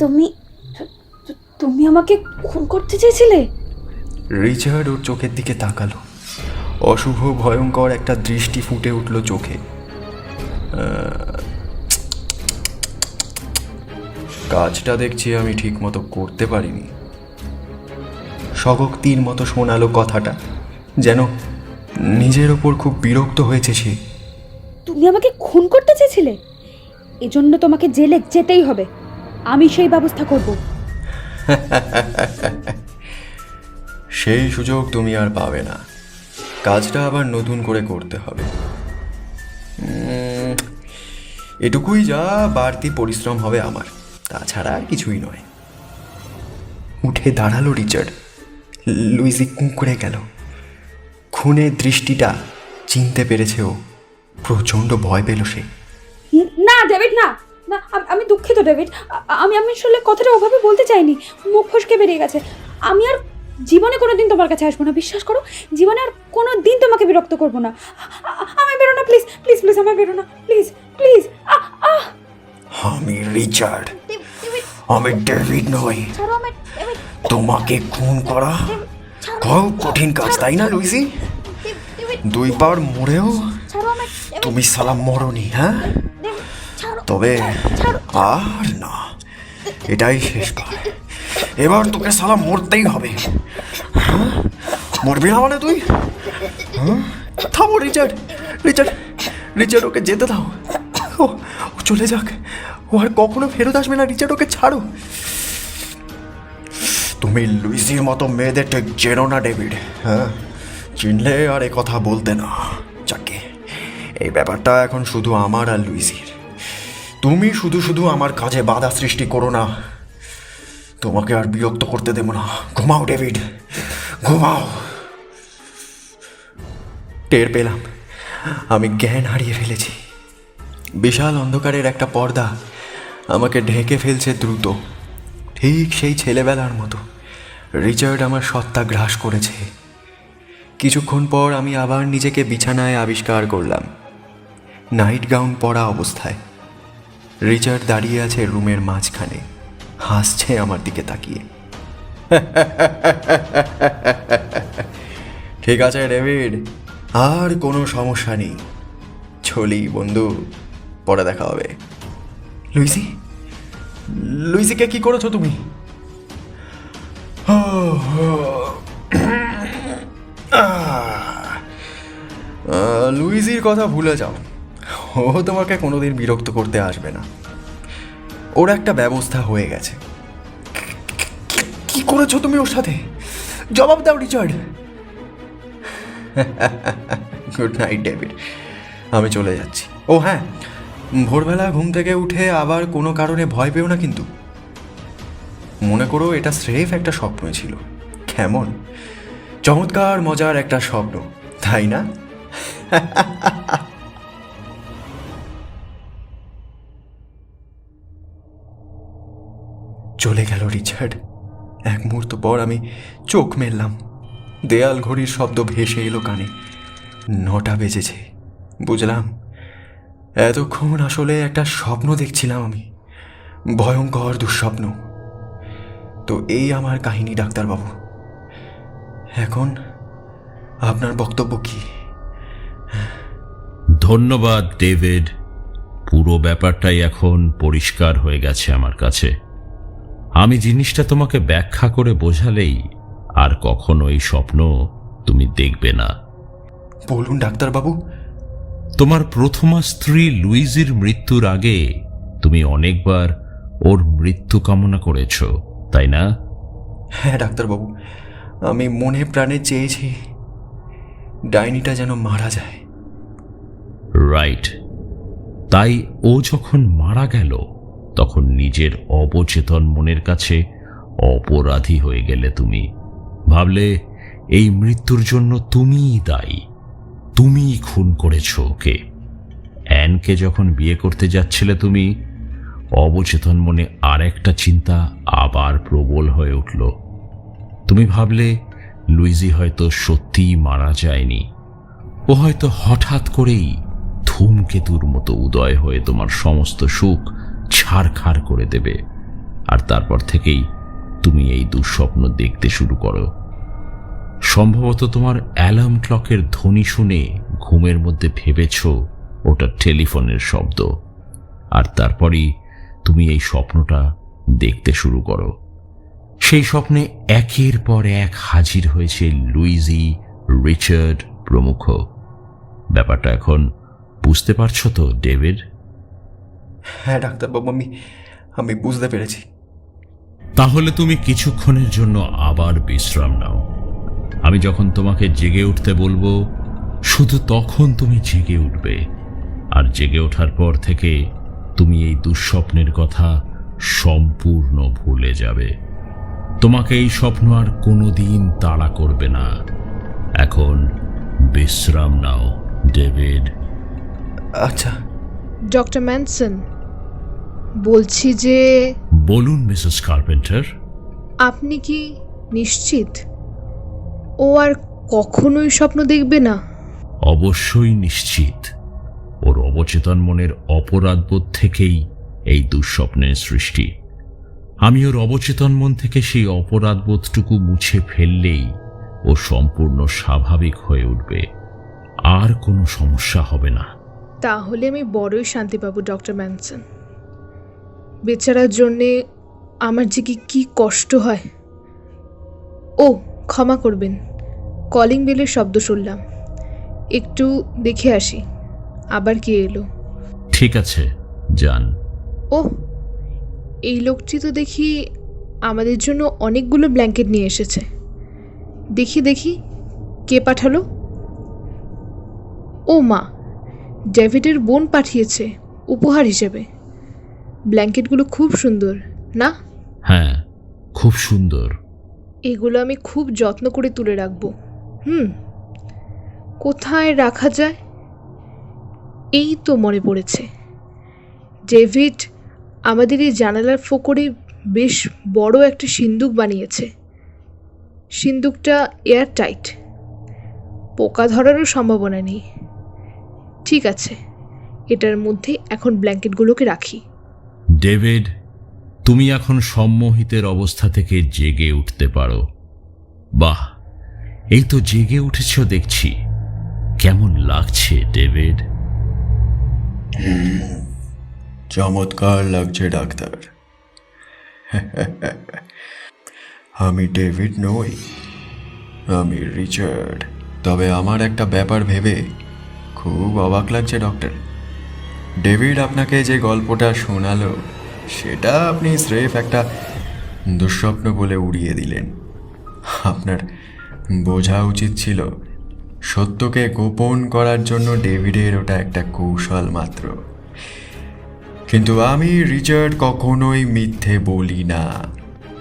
তুমি তুমি আমাকে খুন করতে চেয়েছিলে? রিচার্ড ওর চোখের দিকে তাকালো। অশুভ ভয়ঙ্কর একটা দৃষ্টি ফুটে উঠল চোখে। কাজটা দেখছি আমি ঠিক মতো করতে পারিনি। শগক্তির মতো শোনালো কথাটা, যেন নিজের ওপর খুব বিরক্ত হয়েছে সে। তুমি আমাকে খুন করতে চেয়েছিলে, এজন্য তোমাকে জেলে যেতেই হবে। আমি সেই ব্যবস্থা করব। সেই সুযোগ তুমি আর পাবে না। কাজটা আবার নতুন করে করতে হবে। এটুকুই যা বাড়তি পরিশ্রম হবে আমার, তাছাড়া আর কিছুই নয়। উঠে দাঁড়ালো রিচার্ড। লুইজি কুঁকড়ে গেল। খুনের দৃষ্টিটা চিনতে পেরেছে ও। প্রচণ্ড ভয় পেল সে। না ডেভিড, না না, আমি দুঃখিত ডেভিড। আমি আসলে কথাটা ওভাবে বলতে চাইনি, মুখ ফসকে বেরিয়ে গেছে। আমি আর জীবনে কোনো দিন তোমার কাছে আসবো না, বিশ্বাস করো। জীবনে আর কোনো দিন তোমাকে বিরক্ত করবো না। আমি বেরো না, প্লিজ প্লিজ প্লিজ, আমি বেরো না, প্লিজ প্লিজ। আমি রিচার্ড, আমি ডেভিড নই। তোমাকে খুন করা খুব কঠিন কাজ, তাই না লুইজি? দুইবার মরেও তুমি সালাম মরনি। হ্যাঁ, তবে আর না, এটাই শেষবার। এবার তোকে সালাম মরতেই হবে। হ্যাঁ, মরবি না মানে তুই? থামো রিচার্ড, রিচার্ড, রিচার্ড, ওকে যেতে দাও। ও চলে যাক, ও আর কখনো ফেরত আসবে না। রিচার্ড, ওকে ছাড়ো। তুমি লুইসির মতো মেয়েদের ঠিক চেনো না ডেভিড। হ্যাঁ, চিনলে আর এ কথা বলতে না। যাকে, এই ব্যাপারটা এখন শুধু আমার আর লুইসির। তুমি শুধু শুধু আমার কাজে বাধা সৃষ্টি করো না। তোমাকে আর বিরক্ত করতে দেব না। ঘুমাও ডেভিড, ঘুমাও। টের পেলাম আমি জ্ঞান হারিয়ে ফেলেছি। বিশাল অন্ধকারের একটা পর্দা আমাকে ঢেকে ফেলছে দ্রুত, ঠিক সেই ছেলেবেলার মতো। রিচার্ড আমার সত্তা গ্রাস করেছে। কিছুক্ষণ পর আমি আবার নিজেকে বিছানায় আবিষ্কার করলাম, নাইট গাউন পরা অবস্থায়। রিচার্ড দাঁড়িয়ে আছে রুমের মাঝখানে, হাসছে আমার দিকে তাকিয়ে। ঠিক আছে ডেভিড, আর কোনো সমস্যা নেই। চলি বন্ধু, পরে দেখা হবে। লুইজি, লুইজিকে কি করেছো তুমি? লুইজির কথা ভুলে যাও, ও তোমাকে কোনোদিন বিরক্ত করতে আসবে না। ওর একটা ব্যবস্থা হয়ে গেছে। কি করেছো তুমি ওর সাথে? জবাব দাও রিচার্ড। গুড নাইট ডেভিড, আমি চলে যাচ্ছি। ও হ্যাঁ, ভোরবেলা ঘুম থেকে উঠে আবার কোনো কারণে ভয় পেও না কিন্তু। মনে করো এটা স্রেফ একটা স্বপ্ন ছিল। কেমন চমৎকার মজার একটা স্বপ্ন, তাই না? চলে গেল রিচার্ড। এক মুহূর্ত পর আমি চোখ মেললাম। দেয়াল ঘড়ির শব্দ ভেসে এলো কানে। 9টা বেজেছে। বুঝলাম এতক্ষণ আসলে একটা স্বপ্ন দেখছিলাম আমি, ভয়ঙ্কর দুঃস্বপ্ন। তো এই আমার কাহিনী ডাক্তারবাবু। এখন আপনার বক্তব্য কি? ধন্যবাদ ডেভিড, পুরো ব্যাপারটাই এখন পরিষ্কার হয়ে গেছে আমার কাছে। আমি জিনিসটা তোমাকে ব্যাখ্যা করে বোঝালেই আর কখনো এই স্বপ্ন তুমি দেখবে না। বলুন ডাক্তারবাবু। তোমার প্রথমা স্ত্রী লুইজির মৃত্যুর আগে তুমি অনেকবার ওর মৃত্যু কামনা করেছ, তাই না? হ্যাঁ ডাক্তারবাবু, আমি মনে প্রাণে চেয়েছি ডাইনিটা যেন মারা যায়। রাইট। তাই ও যখন মারা গেল তখন নিজের অবচেতন মনের কাছে অপরাধী হয়ে গেলে তুমি। ভাবলে এই মৃত্যুর জন্য তুমিই দায়ী, তুমিই খুন করেছ ওকে। অ্যানকে যখন বিয়ে করতে যাচ্ছিলে তুমি, অবচেতন মনে আরেকটা চিন্তা আবার প্রবল হয়ে উঠল। তুমি ভাবলে লুইজি হয়তো সত্যিই মারা যায়নি, ও হয়তো হঠাৎ করেই ধূমকেতুর মতো উদয় হয়ে তোমার সমস্ত সুখ ছারখার করে দেবে। আর তারপর থেকেই তুমি এই দুঃস্বপ্ন দেখতে শুরু করো। সম্ভবত তোমার অ্যালার্ম ক্লকের ধ্বনি শুনে ঘুমের মধ্যে ভেবেছ ওটা টেলিফোনের শব্দ, আর তারপরই তুমি এই স্বপ্নটা দেখতে শুরু করো। সেই স্বপ্নে একের পর এক হাজির হয়েছে লুইজি, রিচার্ড প্রমুখ। ব্যাপারটা এখন বুঝতে পারছো তো ডেভিড? হ্যাঁ ডাক্তারবাবু, আমি বুঝতে পেরেছি। তাহলে তুমি কিছুক্ষণের জন্য আবার বিশ্রাম নাও। আমি যখন তোমাকে জেগে উঠতে বলবো শুধু তখন তুমি জেগে উঠবে, আর জেগে ওঠার পর থেকে তুমি এই দুঃস্বপ্নের কথা সম্পূর্ণ ভুলে যাবে। তোমাকে এই স্বপ্ন আর কোনোদিন তাড়া করবে না। এখন বিশ্রাম নাও ডেভিড। আচ্ছা ডক্টর ম্যানসন, বলছি যে বলুন মিসেস কার্পেন্টার। আপনি কি নিশ্চিত ও আর কখনোই স্বপ্ন দেখবে না? অবশ্যই নিশ্চিত। ওর অবচেতন মনের অপরাধবোধ থেকেই এই দুঃস্বপ্নের সৃষ্টি। আমি ওর অবচেতন মন থেকে সেই অপরাধবোধটুকু মুছে ফেললেই ও সম্পূর্ণ স্বাভাবিক হয়ে উঠবে, আর কোনো সমস্যা হবে না। তাহলে আমি বড়ই শান্তি পাবো ডক্টর ম্যানসন। বেচারার জন্যে আমার যে কি কষ্ট হয়। ও ক্ষমা করবেন, কলিং বেলের শব্দ শুনলাম, একটু দেখে আসি আবার কে এলো। ঠিক আছে, যান। ও, এই লোকটি তো দেখি আমাদের জন্য অনেকগুলো ব্ল্যাঙ্কেট নিয়ে এসেছে। দেখি কে পাঠালো? ও মা, ডেভিডের বোন পাঠিয়েছে উপহার হিসেবে। ব্ল্যাঙ্কেটগুলো খুব সুন্দর না? হ্যাঁ, খুব সুন্দর। এগুলো আমি খুব যত্ন করে তুলে রাখবো। কোথায় রাখা যায়? এই তো মনে পড়েছে, ডেভিড আমাদের এই জানালার ফোকরে বেশ বড় একটা সিন্দুক বানিয়েছে। সিন্দুকটা এয়ার টাইট, পোকা ধরারও সম্ভাবনা নেই। ঠিক আছে, এটার মধ্যে এখন ব্ল্যাঙ্কেটগুলোকে রাখি। ডেভিড, তুমি এখন সম্মোহিতের অবস্থা থেকে জেগে উঠতে পারো। বাহ, এই তো জেগে উঠেছ দেখছি। কেমন লাগছে ডেভিড? চমৎকার লাগছে ডাক্তার। আমি ডেভিড নই, আমি রিচার্ড। তবে আমার একটা ব্যাপার ভেবে খুব অবাক লাগছে ডক্টর। ডেভিড আপনাকে যে গল্পটা শোনালো সেটা আপনি স্রেফ একটা দুঃস্বপ্ন বলে উড়িয়ে দিলেন। আপনার বোঝা উচিত ছিল সত্যকে গোপন করার জন্য ডেভিডের ওটা একটা কৌশল মাত্র। কিন্তু আমি রিচার্ড কখনোই মিথ্যে বলি না।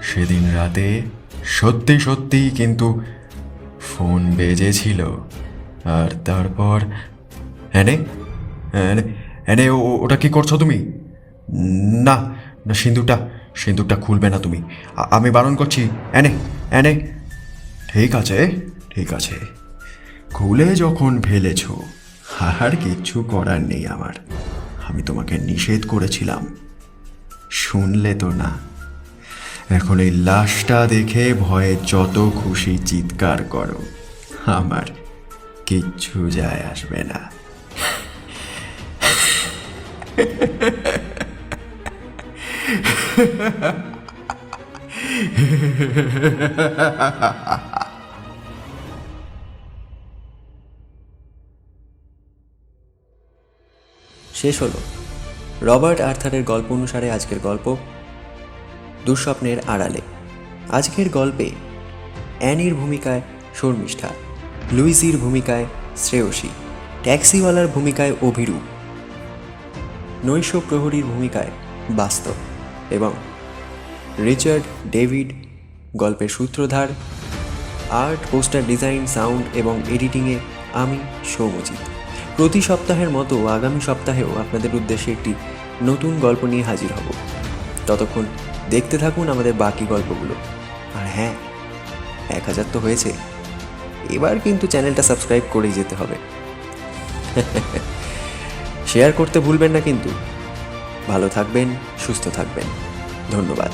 সেদিন রাতে সত্যি সত্যিই কিন্তু ফোন বেজেছিল। আর তারপর এনে এনে এনে ওটা কি করছো তুমি? না না, সিঁদুরটা খুলবে না তুমি, আমি বারণ করছি। এনে এনে ঠিক আছে ঠিক আছে, খুলে যখন ফেলেছ আর কিচ্ছু করার নেই আমার। আমি তোমাকে নিষেধ করেছিলাম, শুনলে তো না। এখন এই লাশটা দেখে ভয়ে যত খুশি চিৎকার করো, আমার কিচ্ছু যায় আসবে না। শেষ হলো রবার্ট আর্থারের গল্প অনুসারে আজকের গল্প দুঃস্বপ্নের আড়ালে। আজকের গল্পে অ্যানির ভূমিকায় শর্মিষ্ঠা, লুইসির ভূমিকায় শ্রেয়সী, ট্যাক্সিওয়ালার ভূমিকায় অভিরূপ, নৈশ প্রহরীর ভূমিকায় বাস্তব এবং রিচার্ড ডেভিড গল্পের সূত্রধার। আর্ট, পোস্টার ডিজাইন, সাউন্ড এবং এডিটিংয়ে আমি সৌমজিৎ। প্রতি সপ্তাহের মতো আগামী সপ্তাহেও আপনাদের উদ্দেশ্যে একটি নতুন গল্প নিয়ে হাজির হব। ততক্ষণ দেখতে থাকুন আমাদের বাকি গল্পগুলো। আর হ্যাঁ, 1000 তো হয়েছে, এবার কিন্তু চ্যানেলটা সাবস্ক্রাইব করেই যেতে হবে। শেয়ার করতে ভুলবেন না কিন্তু। ভালো থাকবেন, সুস্থ থাকবেন। ধন্যবাদ।